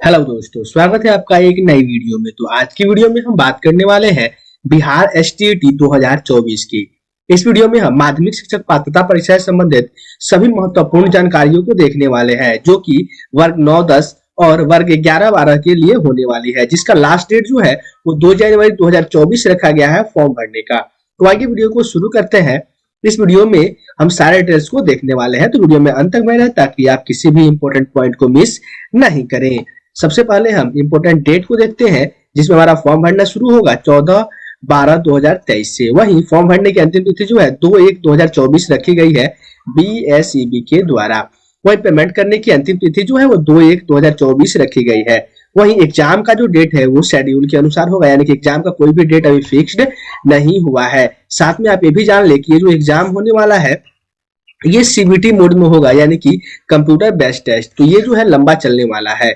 Hello दोस्तों, स्वागत है आपका एक नई वीडियो में। तो आज की वीडियो में हम बात करने वाले हैं बिहार एसटीईटी 2024 की। इस वीडियो में हम माध्यमिक शिक्षक पात्रता परीक्षा से संबंधित सभी महत्वपूर्ण जानकारियों को देखने वाले हैं, जो कि वर्ग 9, 10 और वर्ग 11, 12 के लिए होने वाली है, जिसका लास्ट डेट जो है वो 2 जनवरी 2024 रखा गया है फॉर्म भरने का। तो आगे वीडियो को शुरू करते हैं। इस वीडियो में हम सारे डिटेल्स को देखने वाले हैं, तो वीडियो में अंत तक बने रहें ताकि आप किसी भी इंपॉर्टेंट पॉइंट को मिस नहीं करें। सबसे पहले हम इंपॉर्टेंट डेट को देखते हैं, जिसमें हमारा फॉर्म भरना शुरू होगा 14/12/2023 से। वहीं फॉर्म भरने की अंतिम तिथि जो है 2/1/2024 रखी गई है बीएसईबी के द्वारा। वहीं पेमेंट करने की अंतिम तिथि जो है वो 2/1/2024 रखी गई है। वहीं एग्जाम का जो डेट है वो शेड्यूल के अनुसार होगा, यानी कि एग्जाम का कोई भी डेट अभी फिक्स्ड नहीं हुआ है। साथ में आप ये भी जान ले कि ये जो एग्जाम होने वाला है ये सीबीटी मोड में होगा, यानी कि कंप्यूटर बेस्ड टेस्ट। तो ये जो है लंबा चलने वाला है।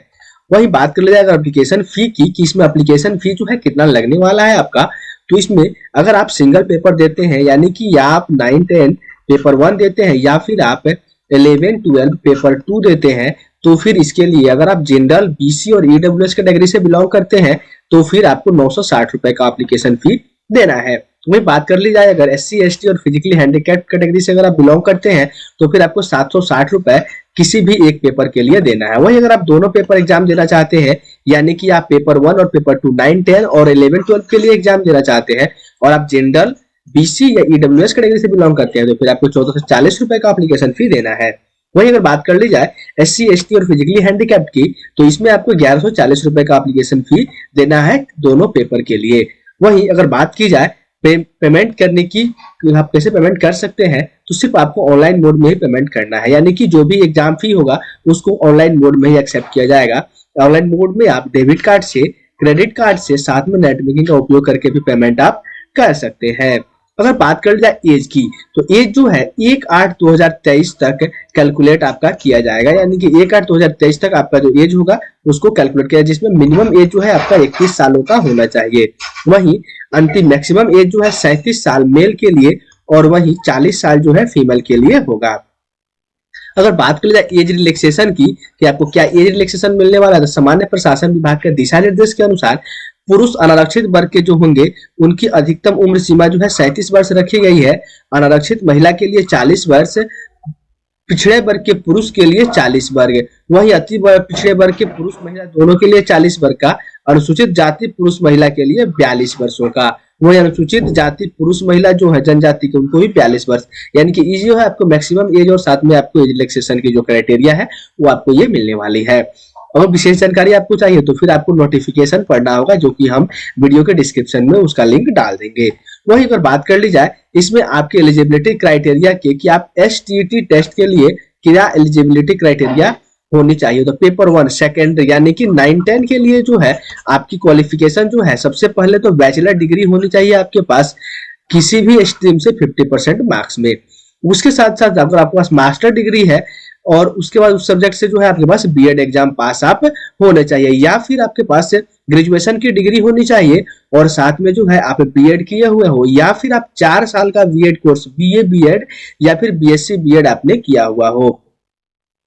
वहीं बात कर लिया जाएगा एप्लीकेशन फी की, कि इसमें एप्लीकेशन फी जो है कितना लगने वाला है आपका। तो इसमें अगर आप सिंगल पेपर देते हैं, यानी कि या आप 9, 10 पेपर 1 देते हैं, या फिर आप 11, 12 पेपर 2 देते हैं, तो फिर इसके लिए अगर आप जनरल, बीसी और ईडब्ल्यूएस कैटेगरी से बिलोंग करते हैं तो फिर आपको 960 रुपए का एप्लीकेशन फी देना है। वही बात कर ली जाए अगर एससी, एसटी और फिजिकली हैंडीकैप कैटेगरी से अगर आप बिलोंग करते हैं तो फिर आपको 760 रुपए किसी भी एक पेपर के लिए देना है। वही अगर आप दोनों पेपर एग्जाम देना चाहते हैं, यानी कि आप पेपर 1 और पेपर 2 9, 10 और 11, 12 के लिए एग्जाम देना चाहते हैं, और आप जनरल, बीसी या ईडब्ल्यूएस कैटेगरी से बिलोंग करते हैं, तो फिर आपको 1440 रुपए का एप्लीकेशन फी देना है। वही अगर बात कर ली जाए एससी, एसटी और फिजिकली हैंडीकैप्ड की, तो इसमें आपको 1140 रुपए का एप्लीकेशन फी देना है दोनों पेपर के लिए। वही अगर बात की जाए पेमेंट करने की, आप कैसे पेमेंट कर सकते हैं, तो सिर्फ आपको ऑनलाइन मोड में ही पेमेंट करना है, यानी कि जो भी एग्जाम फी होगा उसको ऑनलाइन मोड में ही एक्सेप्ट किया जाएगा। ऑनलाइन मोड में आप डेबिट कार्ड से, क्रेडिट कार्ड से, साथ में नेट बैंकिंग का उपयोग करके भी पेमेंट आप कर सकते हैं। अगर बात कर जाए एज की, तो एज जो है 1/8/2023 तक कैलकुलेट आपका किया जाएगा, यानी कि 1/8/2023 तक आपका जो एज होगा उसको कैलकुलेट किया, जिसमें मिनिमम एज जो है आपका 21 सालों का होना चाहिए। वहीं अंतिम मैक्सिमम एज जो है 37 साल मेल के लिए, और वहीं 40 साल जो है फीमेल के लिए होगा। अगर बात कर जाए एज रिलैक्सेशन की, कि आपको क्या एज रिलैक्सेशन मिलने वाला है, तो सामान्य प्रशासन विभाग के दिशा निर्देश के अनुसार पुरुष अनारक्षित वर्ग के जो होंगे उनकी अधिकतम उम्र सीमा जो है 37 वर्ष रखी गई है। अनारक्षित महिला के लिए 40 वर्ष, पिछड़े वर्ग के पुरुष के लिए 40 वर्ग, वही अति पिछड़े वर्ग के पुरुष महिला दोनों के लिए 40 वर्ग का, अनुसूचित जाति पुरुष महिला के लिए 42 वर्षों का, वही अनुसूचित जाति पुरुष महिला जो है जनजाति के उनको भी 42 वर्ष, यानी कि ये जो है आपको मैक्सिमम एज और साथ में आपको एज रिलैक्सेशन की जो क्राइटेरिया है वो आपको ये मिलने वाली है। और विशेष जानकारी आपको चाहिए तो फिर आपको नोटिफिकेशन पढ़ना होगा, जो कि हम वीडियो के डिस्क्रिप्शन में उसका लिंक डाल देंगे। वही अगर बात कर ली जाए इसमें आपके एलिजिबिलिटी क्राइटेरिया के, कि आप एसटीईटी टेस्ट के लिए क्या एलिजिबिलिटी क्राइटेरिया होनी चाहिए, तो पेपर 1 सेकेंड यानी कि 9, 10 के लिए जो है आपकी क्वालिफिकेशन जो है, सबसे पहले तो बैचलर डिग्री होनी चाहिए आपके पास किसी भी स्ट्रीम से 50% मार्क्स में। उसके साथ साथ अगर आपके पास मास्टर डिग्री है, और उसके बाद उस सब्जेक्ट से जो है आपके पास बीएड एग्जाम पास आप होने चाहिए, या फिर आपके पास ग्रेजुएशन की डिग्री होनी चाहिए और साथ में जो है आप बीएड किए हुए हो, या फिर आप 4 साल का बीएड कोर्स, बीए बीएड या फिर बीएससी बीएड आपने किया हुआ हो।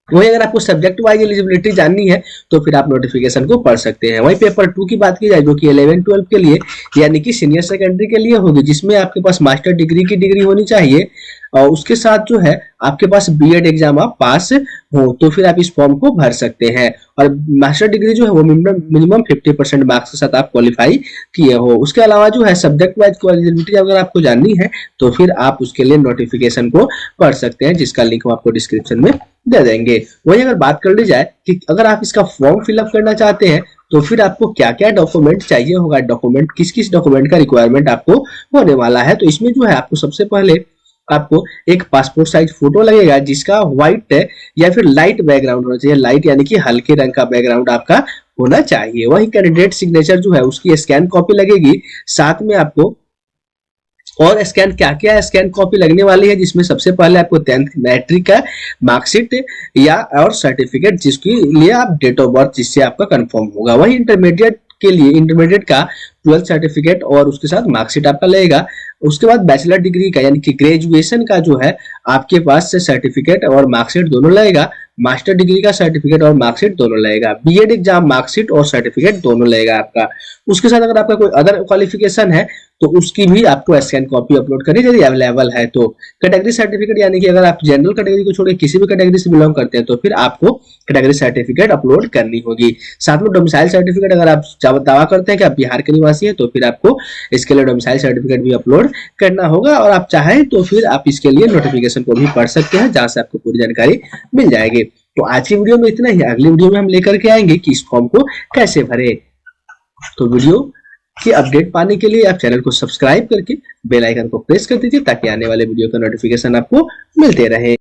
वही अगर आपको सब्जेक्ट वाइज एलिजिबिलिटी जाननी है तो फिर आप नोटिफिकेशन को पढ़ सकते हैं। वही पेपर 2 की बात की जाए, जो कि 11, 12 के लिए यानी कि सीनियर सेकेंडरी के लिए होगी, जिसमें आपके पास मास्टर डिग्री की डिग्री होनी चाहिए, और उसके साथ जो है आपके पास बीएड एग्जाम आप पास हो, तो फिर आप इस फॉर्म को भर सकते हैं। और मास्टर डिग्री जो है वो मिनिमम 50% मार्क्स के साथ आप क्वालिफाई किए हो। उसके अलावा जो है सब्जेक्ट वाइज एलिजिबिलिटी अगर आपको जाननी है तो फिर आप उसके लिए नोटिफिकेशन को पढ़ सकते हैं, जिसका लिंक हम आपको डिस्क्रिप्शन में दे देंगे। वही अगर बात कर ली जाए कि अगर आप इसका फॉर्म फिलअप करना चाहते हैं तो फिर आपको क्या क्या डॉक्यूमेंट चाहिए होगा, डॉक्यूमेंट किस किस डॉक्यूमेंट का रिक्वायरमेंट आपको होने वाला है, तो इसमें जो है आपको सबसे पहले आपको एक पासपोर्ट साइज फोटो लगेगा, जिसका व्हाइट या फिर लाइट बैकग्राउंड होना चाहिए, लाइट यानी कि हल्के रंग का बैकग्राउंड आपका होना चाहिए। वही कैंडिडेट सिग्नेचर जो है उसकी स्कैन कॉपी लगेगी। साथ में आपको और स्कैन क्या स्कैन कॉपी लगने वाली है, जिसमें सबसे पहले आपको 10th मैट्रिक का मार्कशीट या और सर्टिफिकेट, जिसके लिए आप डेट ऑफ बर्थ जिससे आपका कंफर्म होगा। वही इंटरमीडिएट के लिए इंटरमीडिएट का 12th सर्टिफिकेट और उसके साथ मार्कशीट आपका लगेगा। उसके बाद बैचलर डिग्री का यानी कि ग्रेजुएशन का जो है आपके पास से सर्टिफिकेट और मार्कशीट दोनों लगेगा। मास्टर डिग्री का सर्टिफिकेट और मार्कशीट दोनों लगेगा, बीएड एग्जाम मार्कशीट और सर्टिफिकेट दोनों लगेगा आपका। उसके साथ अगर आपका कोई अदर क्वालिफिकेशन है तो उसकी भी आपको स्कैन कॉपी अपलोड करनी यदि अवेलेबल है तो। कैटेगरी सर्टिफिकेट यानी कि अगर आप जनरल कैटेगरी को छोड़ के किसी भी कैटेगरी से बिलोंग करते हैं तो फिर आपको कैटेगरी सर्टिफिकेट अपलोड करनी होगी। साथ में डोमिसाइल सर्टिफिकेट, अगर आप दावा करते हैं कि आप बिहार के निवासी हैं तो फिर आपको इसके लिए डोमिसाइल सर्टिफिकेट भी अपलोड करना होगा, और आप चाहें तो फिर आप इसके लिए नोटिफिकेशन को भी पढ़ सकते हैं जहां से आपको पूरी जानकारी मिल जाएगी। तो आज की वीडियो में इतना ही, अगली वीडियो में हम लेकर के आएंगे कि इस फॉर्म को कैसे भरे। तो वीडियो की अपडेट पाने के लिए आप चैनल को सब्सक्राइब करके बेल आइकन को प्रेस कर दीजिए ताकि आने वाले वीडियो का नोटिफिकेशन आपको मिलते रहे।